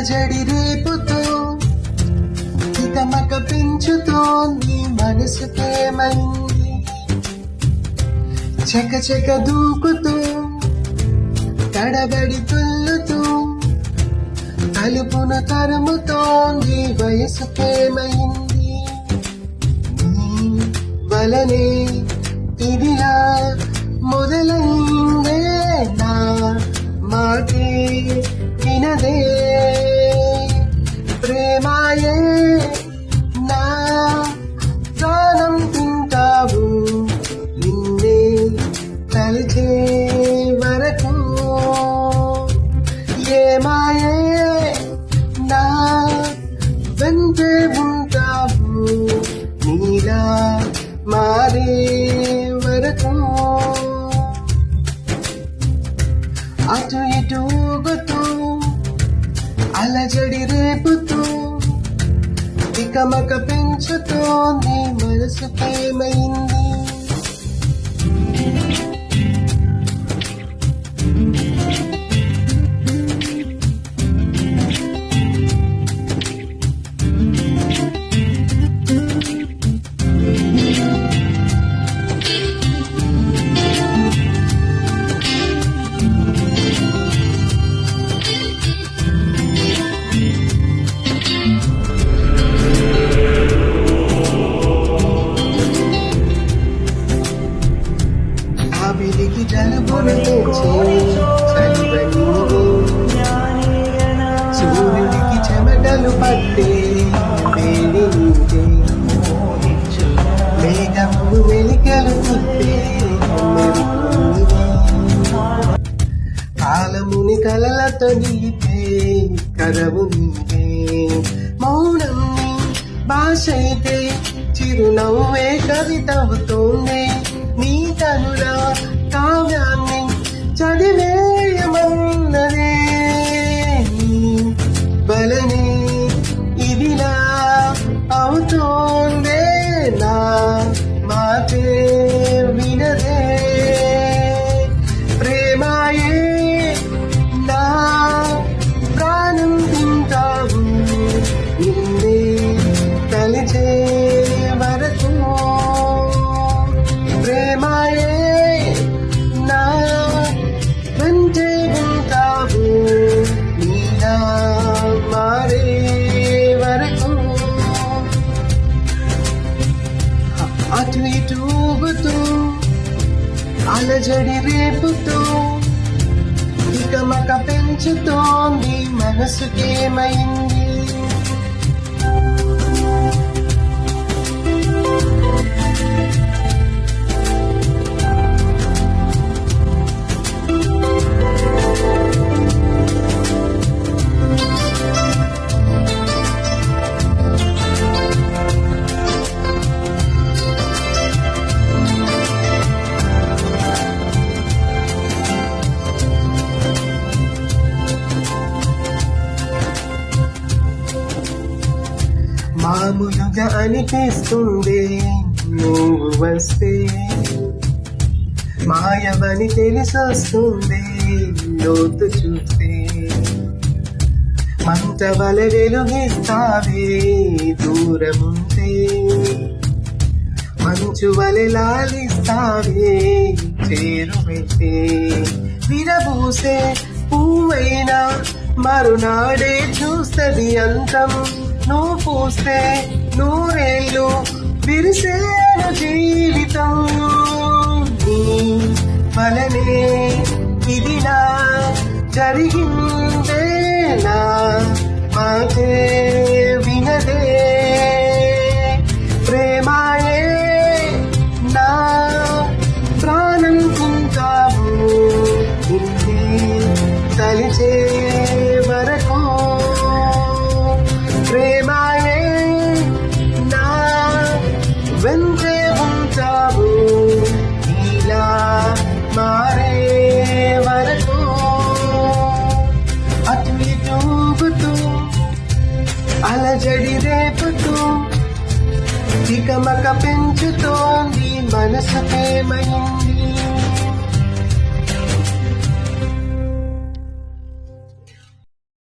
అలజడి రేపుతూ తికమక పెంచుతోంది మనసుకేమైంది. చకచక దూకుతూ తడబడి తుల్లుతూ తలుపును తరుముతోంది వయసుకేమైంది. నీ వలనే ఇదిలా మొదలైందే నా మాటే వినదే ప్రేమాయే నా ప్రాణం తింటావు నిన్నే తలిచే వరకు ఏమాయే నా వెంటే ఉంటావు నీలా మారే వరకు అటు ఇటు ఊగుతూ అలజడి రేపుతూ తికమక పెంచుతోంది మనసుకేమైంది. వెలికి జలుబును తెచ్చే చలివని సూర్యుడికి చెమటలు పట్టే వేడి నీదే మేఘము వెలికలు తిప్పే కాలముని కలలతో నిలిపే కరవు నీవే మౌనం భాష అయితే చిరునవ్వే కవితవుతోంది నీ తనులా కావ్యాన్ని చదివేయమన్నదే నీ బలనే ఇదిలా అవుతోందే నా మాటే వినదే ప్రేమాయే నా ప్రాణం తింటావు నిన్నే తలిచే వరకు ప్రేమాయే నా వెంటే ఉంటావు నీలా మారే వరకు అటు ఇటు ఊగుతూ అలజడి రేపుతూ తికమక పెంచుతోంది మనసుకేమైంది. మామూలుగా అనిపిస్తుంది నువ్వు వస్తే మాయవని తెలిసొస్తుంది లోతు చూస్తే మంట వల వెలుగిస్తావే దూరముంటే మంచు వలె లాలిస్తావే చేరువైతే విరబూసే పువ్వైనా మరునాడే చూస్తది అంతం నువ్వు పూస్తే నూరేళ్ళు విరిసే జీవితం నీ వలనే ఇదిలా జరిగిందే నా మాటే వినదే ప్రేమాయే నా ప్రాణం కుంటావు నిన్నే తలిచే వరకు ప్రేమాయే నా వెంటే ఉంటావు ఇలా మారే వరకు అటు ఇటు ఊగుతూ అలజడి రేపుతూ తికమక పెంచుతోంది మనసుకేమైంది.